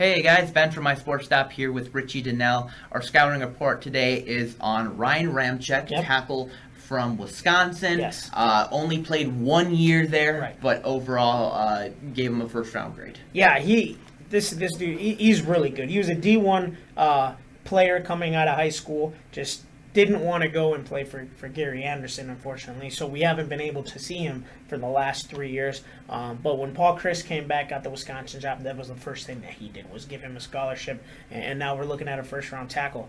Hey guys, Ben from My Sports Stop here with Richie Donnell. Our scouting report today is on Ryan Ramczyk, tackle from Wisconsin. Yes. Only played 1 year there, Right. but overall gave him a first round grade. Yeah, this dude, he's really good. He was a D1 player coming out of high school, just didn't want to go and play for Gary Anderson, unfortunately. So we haven't been able to see him for the last 3 years. But when Paul Chryst came back, got the Wisconsin job, that was the first thing that he did, was give him a scholarship. And now we're looking at a first-round tackle.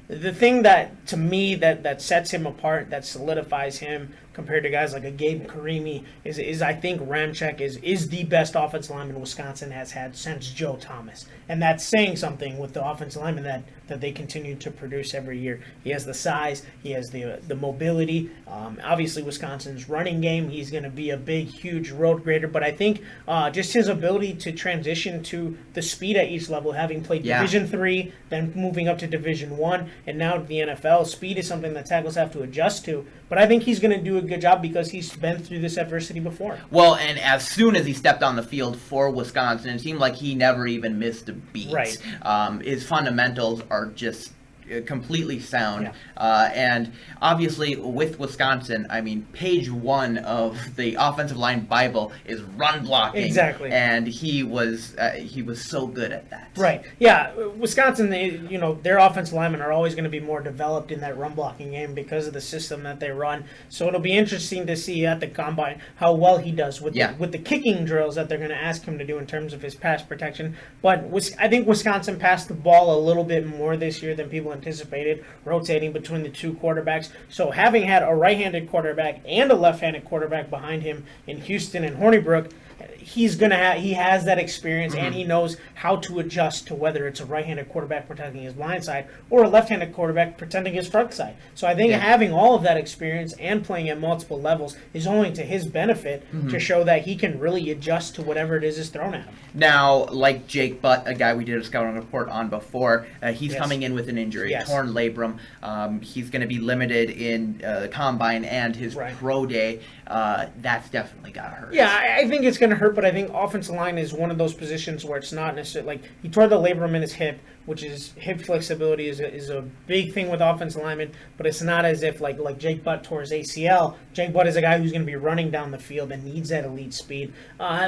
The thing that, to me, that sets him apart, that solidifies him compared to guys like a Gabe Karimi, is I think Ramczyk is the best offensive lineman Wisconsin has had since Joe Thomas. And that's saying something with the offensive lineman that they continue to produce every year. He has the size, he has the mobility. Obviously, Wisconsin's running game, he's going to be a big, huge road grader. But I think just his ability to transition to the speed at each level, having played Division III, then moving up to Division I, and now to the NFL, speed is something that tackles have to adjust to. But I think he's going to do a good job because he's been through this adversity before. Well, and as soon as he stepped on the field for Wisconsin, it seemed like he never even missed a beat. Right. His fundamentals are just completely sound. Yeah. And obviously with Wisconsin, I mean, page 1 of the offensive line Bible is run blocking. Exactly. And he was so good at that. Right. Yeah. Wisconsin, their offensive linemen are always going to be more developed in that run blocking game because of the system that they run. So it'll be interesting to see at the combine how well he does with the kicking drills that they're going to ask him to do in terms of his pass protection. But I think Wisconsin passed the ball a little bit more this year than people anticipated, rotating between the two quarterbacks. So having had a right-handed quarterback and a left-handed quarterback behind him in Houston and Hornibrook, he has that experience, and he knows how to adjust to whether it's a right-handed quarterback protecting his blind side or a left-handed quarterback protecting his front side. So I think having all of that experience and playing at multiple levels is only to his benefit to show that he can really adjust to whatever it is thrown at him. Now, like Jake Butt, a guy we did a scouting report on before, he's coming in with an injury, torn labrum. He's going to be limited in the combine and his pro day. That's definitely got to hurt. Yeah, I think it's going to hurt, but I think offensive line is one of those positions where it's not necessarily like he tore the labrum in his hip, which is hip flexibility is a big thing with offensive linemen, but it's not as if like Jake Butt tore his ACL. Jake Butt is a guy who's going to be running down the field and needs that elite speed.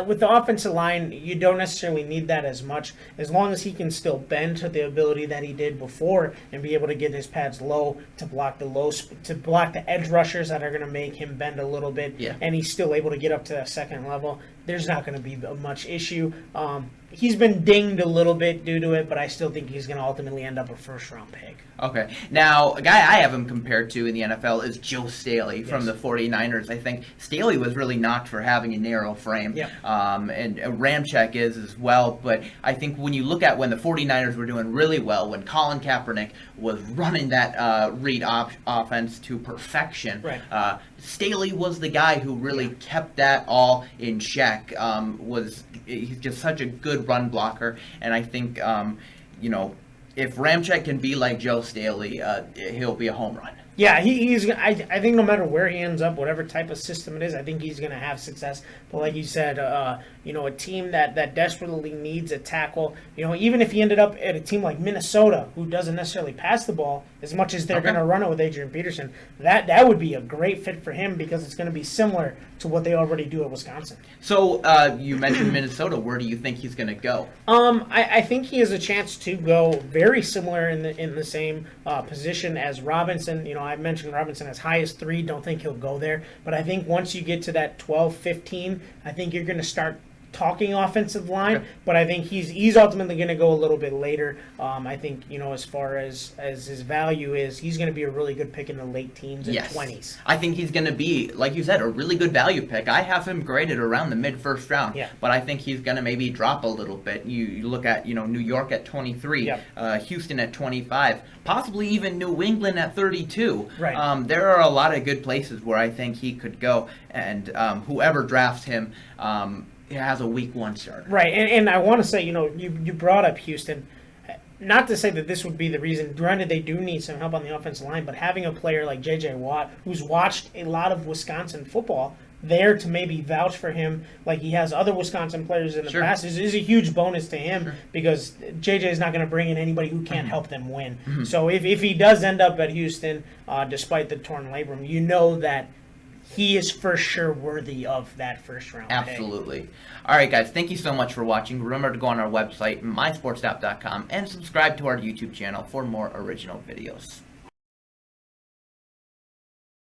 With the offensive line, you don't necessarily need that as much, as long as he can still bend to the ability that he did before and be able to get his pads low to block the edge rushers that are going to make him bend a little bit, and he's still able to get up to that second level. There's not going to be much issue. He's been dinged a little bit due to it, but I still think he's going to ultimately end up a first-round pick. Okay. Now, a guy I have him compared to in the NFL is Joe Staley from the 49ers. I think Staley was really knocked for having a narrow frame, and Ramczyk is as well. But I think when you look at when the 49ers were doing really well, when Colin Kaepernick was running that read offense to perfection, Staley was the guy who really kept that all in check. He's just such a good run blocker, and I think if Ramczyk can be like Joe Staley, he'll be a home run. Yeah, he's. I think no matter where he ends up, whatever type of system it is, I think he's going to have success. But like you said, a team that desperately needs a tackle. Even if he ended up at a team like Minnesota, who doesn't necessarily pass the ball as much as they're going to run it with Adrian Peterson, that would be a great fit for him because it's going to be similar to what they already do at Wisconsin. So you mentioned Minnesota. Where do you think he's going to go? I think he has a chance to go very similar in the same position as Robinson. I mentioned Robinson as high as 3. Don't think he'll go there. But I think once you get to that 12, 15, I think you're going to start talking offensive line, but I think he's ultimately going to go a little bit later. I think, as far as his value is, he's going to be a really good pick in the late teens and 20s. I think he's going to be, like you said, a really good value pick. I have him graded around the mid-first round, but I think he's going to maybe drop a little bit. You look at, New York at 23, Houston at 25, possibly even New England at 32. Right. There are a lot of good places where I think he could go, and whoever drafts him, has a week 1 start. Right, and I want to say, you brought up Houston. Not to say that this would be the reason. Granted, they do need some help on the offensive line, but having a player like J.J. Watt, who's watched a lot of Wisconsin football, there to maybe vouch for him like he has other Wisconsin players in the Sure. past is a huge bonus to him Sure. because JJ is not going to bring in anybody who can't help them win. Mhm. So if he does end up at Houston, despite the torn labrum, you know that he is for sure worthy of that first round pick. Absolutely. All right, guys, thank you so much for watching. Remember to go on our website, mysportsapp.com, and subscribe to our YouTube channel for more original videos.